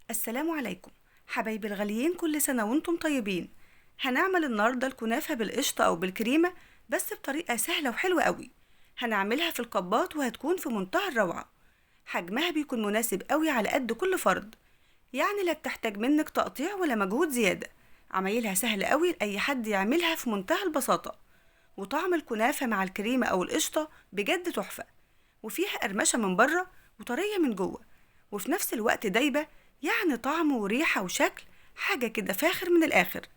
السلام عليكم حبايبي الغاليين، كل سنة وانتم طيبين. هنعمل النهاردة الكنافة بالقشطة أو بالكريمة، بس بطريقة سهلة وحلوة قوي. هنعملها في الكبات وهتكون في منتهى الروعة. حجمها بيكون مناسب قوي على قد كل فرد، يعني لا بتحتاج منك تقطيع ولا مجهود زيادة. عمايلها سهلة قوي لأي حد يعملها في منتهى البساطة. وطعم الكنافة مع الكريمة أو القشطة بجد تحفة، وفيها قرمشة من بره وطرية من جوه، وفي نفس الوقت دايبة. يعني طعم وريحة وشكل حاجة كده فاخر من الآخر.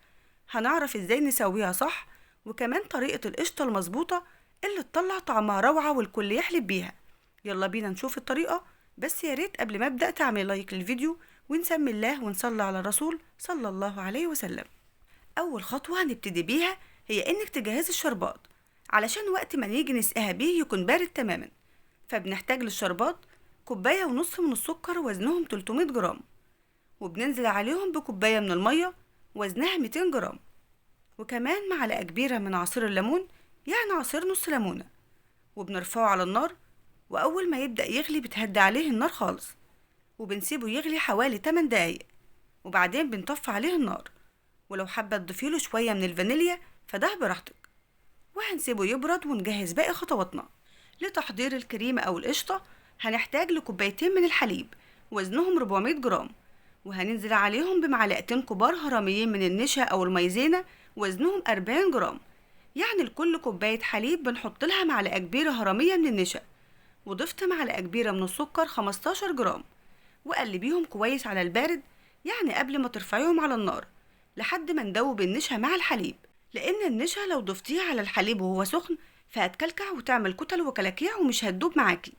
هنعرف ازاي نسويها صح، وكمان طريقة القشطة المظبوطة اللي تطلع طعمها روعة والكل يحلب بيها. يلا بينا نشوف الطريقة. بس يا ريت قبل ما أبدأ تعمل لايك للفيديو ونسمي الله ونصلي على الرسول صلى الله عليه وسلم. أول خطوة هنبتدي بيها هي إنك تجهزي الشربات، علشان وقت ما نيجي نسقيها بيه يكون بارد تماما. فبنحتاج للشربات كوباية ونص من السكر وزنهم 300 جرام، وبننزل عليهم بكوباية من المية وزنها 200 جرام، وكمان معلقة كبيرة من عصير الليمون، يعني عصير نص ليمونة. وبنرفعه على النار، وأول ما يبدأ يغلي بتهدي عليه النار خالص، وبنسيبه يغلي حوالي 8 دقايق، وبعدين بنطفي عليه النار. ولو حابة تضيفيله شوية من الفانيليا فده براحتك. وهنسيبه يبرد ونجهز باقي خطواتنا. لتحضير الكريمة أو القشطة هنحتاج لكوبايتين من الحليب وزنهم 400 جرام، وهننزل عليهم بمعلقتين كبار هرميين من النشا أو الميزينة وزنهم 40 جرام. يعني لكل كوباية حليب بنحط لها معلقة كبيرة هرمية من النشا، وضفت معلقة كبيرة من السكر 15 جرام. وقلبيهم كويس على البارد، يعني قبل ما ترفعيهم على النار، لحد ما ندوب النشا مع الحليب. لأن النشا لو ضفتيه على الحليب وهو سخن فهتكلكع وتعمل كتل وكلاكيع ومش هتدوب معاكي.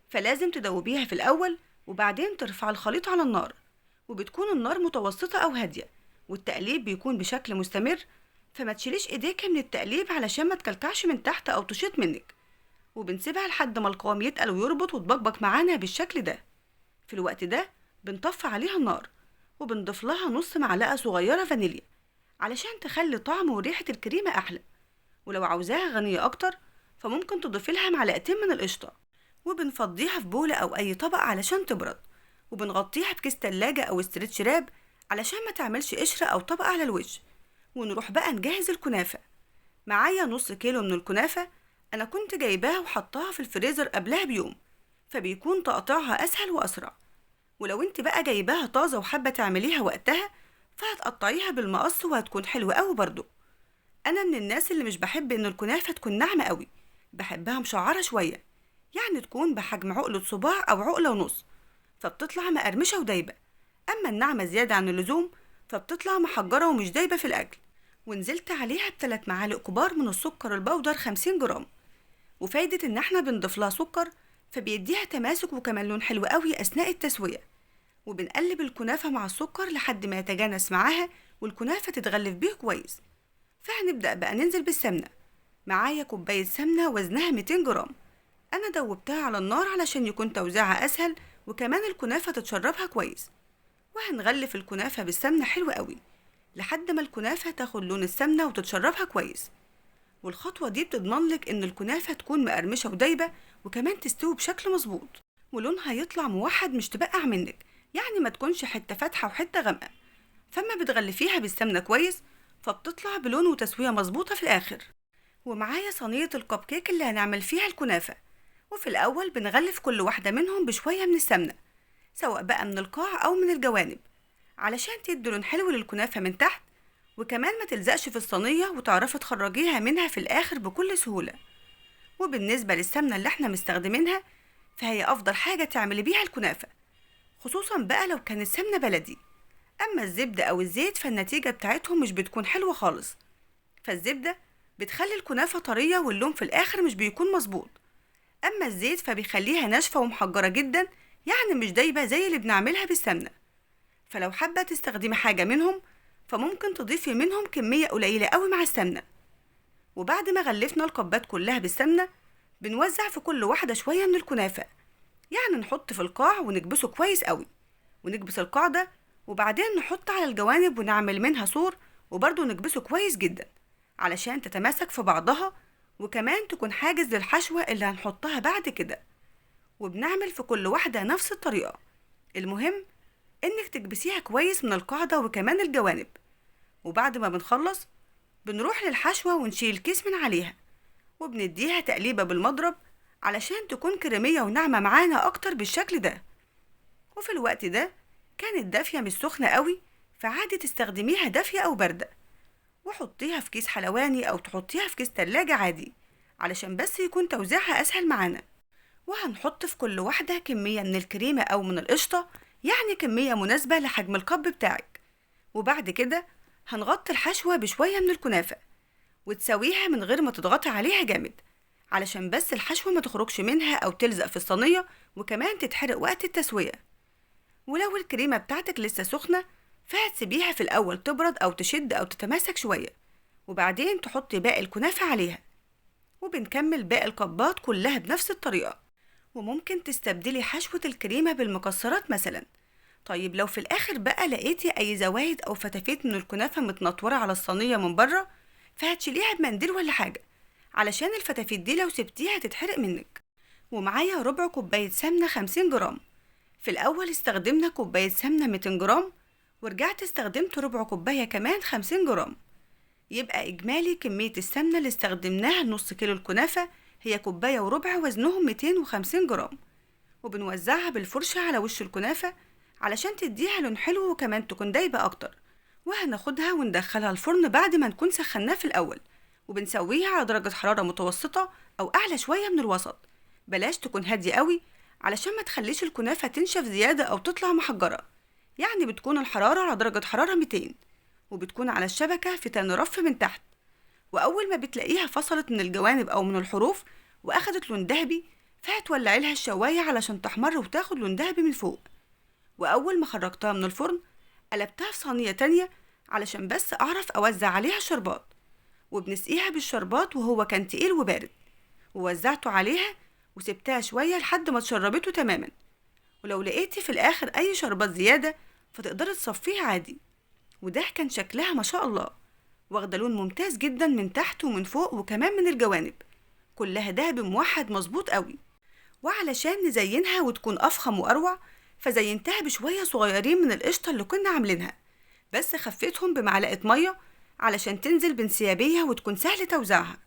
فلازم تدوبيها في الأول وبعدين ترفع الخليط على النار، وبتكون النار متوسطة أو هادية، والتقليب بيكون بشكل مستمر. فما تشيليش ايديك من التقليب علشان ما تكلكعش من تحت أو تشيط منك. وبنسيبها لحد ما القوام يتقل ويربط وتبقبق معانا بالشكل ده. في الوقت ده بنطفي عليها النار، وبنضيف لها نص معلقة صغيرة فانيليا علشان تخلي طعم وريحة الكريمة أحلى. ولو عاوزاها غنية أكتر فممكن تضيفي لها معلقتين من القشطة. وبنفضيها في بولة أو أي طبق علشان تبرد، وبنغطيها بكيس تلاجة أو استرتش راب علشان ما تعملش قشرة أو طبقة على الوش. ونروح بقى نجهز الكنافة. معايا نص كيلو من الكنافة، أنا كنت جايباها وحطاها في الفريزر قبلها بيوم، فبيكون تقطيعها أسهل وأسرع. ولو انت بقى جايباها طازة وحابة تعمليها وقتها فهتقطعيها بالمقص وهتكون حلوة قوي برضو. انا من الناس اللي مش بحب ان الكنافة تكون ناعمة قوي، بحبها مشعرة شوية، يعني تكون بحجم عقلة صباع او عقلة ونص، فبتطلع مقرمشة ودايبة. اما الناعمة زيادة عن اللزوم فبتطلع محجرة ومش دايبة في الاكل. ونزلت عليها ب3 معالق كبار من السكر البودر 50 جرام. وفايدة ان احنا بنضيف لها سكر فبيديها تماسك وكمان لون حلو قوي اثناء التسوية. وبنقلب الكنافة مع السكر لحد ما يتجانس معاها والكنافة تتغلف بيه كويس. فهنبدأ بقى ننزل بالسمنة. معايا كوباية سمنة وزنها 200 جرام، أنا دوبتها على النار علشان يكون توزيعها أسهل، وكمان الكنافة تتشربها كويس. وهنغلف الكنافة بالسمنة حلو قوي لحد ما الكنافة تاخد لون السمنة وتتشربها كويس. والخطوة دي بتضمنلك إن الكنافة تكون مقرمشة ودايبة، وكمان تستوي بشكل مظبوط، ولونها يطلع موحد مش تبقع منك، يعني ما تكونش حتة فاتحة وحتة غامقة. فما بتغلفيها بالسمنة كويس فبتطلع بلون وتسوية مظبوطة في الآخر. ومعايا صينية الكب كيك اللي هنعمل فيها الكنافة. وفي الأول بنغلف كل واحدة منهم بشوية من السمنة، سواء بقى من القاع أو من الجوانب، علشان تدي لون حلو للكنافة من تحت، وكمان ما تلزقش في الصينية وتعرفي تخرجيها منها في الآخر بكل سهولة. وبالنسبة للسمنة اللي احنا مستخدمينها فهي أفضل حاجة تعملي بيها الكنافة، خصوصا بقى لو كانت سمنة بلدي. أما الزبدة أو الزيت فالنتيجة بتاعتهم مش بتكون حلوة خالص. فالزبدة بتخلي الكنافة طرية واللون في الآخر مش بيكون مظبوط، أما الزيت فبيخليها ناشفة ومحجرة جدا، يعني مش دايبة زي اللي بنعملها بالسمنة. فلو حابة تستخدمي حاجة منهم فممكن تضيفي منهم كمية قليلة قوي مع السمنة. وبعد ما غلفنا الكبات كلها بالسمنة بنوزع في كل واحدة شوية من الكنافة، يعني نحط في القاع ونكبسه كويس قوي، ونكبس القاع ده وبعدين نحط على الجوانب ونعمل منها سور، وبرضه نكبسه كويس جدا علشان تتماسك في بعضها، وكمان تكون حاجز للحشوة اللي هنحطها بعد كده. وبنعمل في كل واحدة نفس الطريقة. المهم إنك تكبسيها كويس من القاعدة وكمان الجوانب. وبعد ما بنخلص بنروح للحشوة ونشيل الكيس من عليها، وبنديها تقليبة بالمضرب علشان تكون كريمية وناعمة معانا أكتر بالشكل ده. وفي الوقت ده كانت دافية مش سخنة قوي، فعادي تستخدميها دافية أو باردة، وحطيها في كيس حلواني أو تحطيها في كيس تلاجة عادي علشان بس يكون توزيعها أسهل معانا. وهنحط في كل واحدة كمية من الكريمة أو من القشطة، يعني كمية مناسبة لحجم الكب بتاعك. وبعد كده هنغطي الحشوة بشوية من الكنافة وتسويها من غير ما تضغطي عليها جامد، علشان بس الحشوة ما تخرجش منها أو تلزق في الصينية وكمان تتحرق وقت التسوية. ولو الكريمة بتاعتك لسه سخنة فهتسيبيها في الأول تبرد أو تشد أو تتماسك شوية، وبعدين تحطي باقي الكنافة عليها. وبنكمل باقي الكبات كلها بنفس الطريقة. وممكن تستبدلي حشوة الكريمة بالمكسرات مثلا. طيب لو في الآخر بقى لقيتي أي زوايد أو فتافيت من الكنافة متنطورة على الصينية من بره، فهتشيليها بمنديل ولا حاجة، علشان الفتافيت دي لو سبتيها تتحرق منك. ومعايا ربع كوباية سمنة 50 جرام. في الأول استخدمنا كوباية سمنة 200 جرام، ورجعت استخدمت ربع كوباية كمان 50 جرام. يبقى إجمالي كمية السمنة اللي استخدمناها لنص كيلو الكنافة هي كوباية وربع، وزنهم 250 جرام. وبنوزعها بالفرشة على وش الكنافة علشان تديها لون حلو وكمان تكون دايبة أكتر. وهناخدها وندخلها الفرن بعد ما نكون سخناه في الأول، وبنسويها على درجة حرارة متوسطة أو أعلى شوية من الوسط، بلاش تكون هادية قوي علشان ما تخليش الكنافة تنشف زيادة أو تطلع محجرة. يعني بتكون الحرارة على درجة حرارة 200، وبتكون على الشبكة في تاني رف من تحت. وأول ما بتلاقيها فصلت من الجوانب أو من الحروف وأخدت لون ذهبي، فهتولعي لها الشواية علشان تحمر وتاخد لون ذهبي من فوق. وأول ما خرجتها من الفرن قلبتها في صينية تانية علشان بس أعرف أوزع عليها الشربات. وبنسقيها بالشربات وهو كان تقيل وبارد، ووزعته عليها وسبتها شوية لحد ما اتشربته تماما. ولو لقيتي في الآخر أي شربات زيادة فتقدري تصفيها عادي. وده كان شكلها ما شاء الله، واخدة لون ممتاز جدا من تحت ومن فوق وكمان من الجوانب، كلها دهب موحد مظبوط قوي. وعلشان نزينها وتكون أفخم وأروع فزينتها بشوية صغيرين من القشطة اللي كنا عاملينها، بس خفيتهم بمعلقة مية علشان تنزل بانسيابية وتكون سهل توزيعها.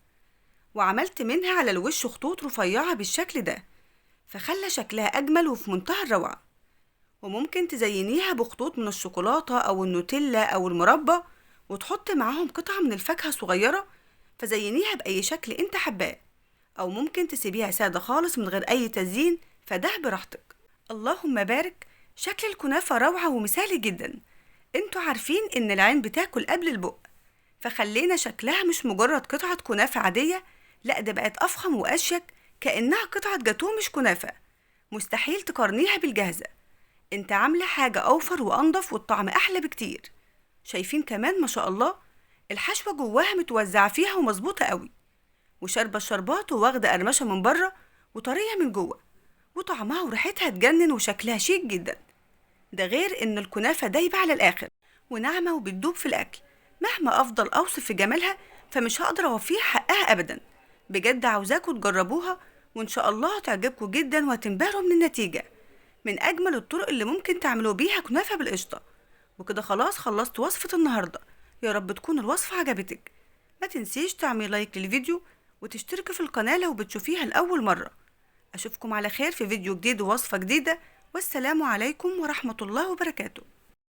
وعملت منها على الوش خطوط رفيعة بالشكل ده، فخلى شكلها أجمل وفي منتهى الروعة. وممكن تزينيها بخطوط من الشوكولاتة أو النوتيلا أو المربى، وتحط معاهم قطعة من الفاكهة صغيرة، فزينيها بأي شكل انت حباه. أو ممكن تسيبيها سادة خالص من غير أي تزيين، فده براحتك. اللهم بارك، شكل الكنافة روعة ومثالي جدا. انتوا عارفين ان العين بتاكل قبل البق، فخلينا شكلها مش مجرد قطعة كنافة عادية، لا ده بقت أفخم وأشيك، كأنها قطعة جاتوه مش كنافة. مستحيل تقارنيها بالجاهزة، انت عاملة حاجة أوفر وأنضف والطعم أحلى بكتير. شايفين كمان ما شاء الله الحشوة جواها متوزعة فيها ومظبوطة قوي، وشاربة الشربات وواخدة قرمشة من بره وطرية من جوه، وطعمها وريحتها تجنن وشكلها شيك جدا. ده غير ان الكنافة دايبة على الآخر وناعمة وبتدوب في الأكل. مهما أفضل أوصف في جمالها فمش هقدر أوفيها حقها أبدا. بجد عاوزاكوا تجربوها، وإن شاء الله هتعجبكوا جدا وهتنبهروا من النتيجة. من أجمل الطرق اللي ممكن تعملوا بيها كنافة بالقشطة. وكده خلاص خلصت وصفة النهاردة، يا رب تكون الوصفة عجبتك. ما تنسيش تعملي لايك للفيديو وتشتركي في القناة لو بتشوفيها لأول مرة. أشوفكم على خير في فيديو جديد ووصفة جديدة، والسلام عليكم ورحمة الله وبركاته.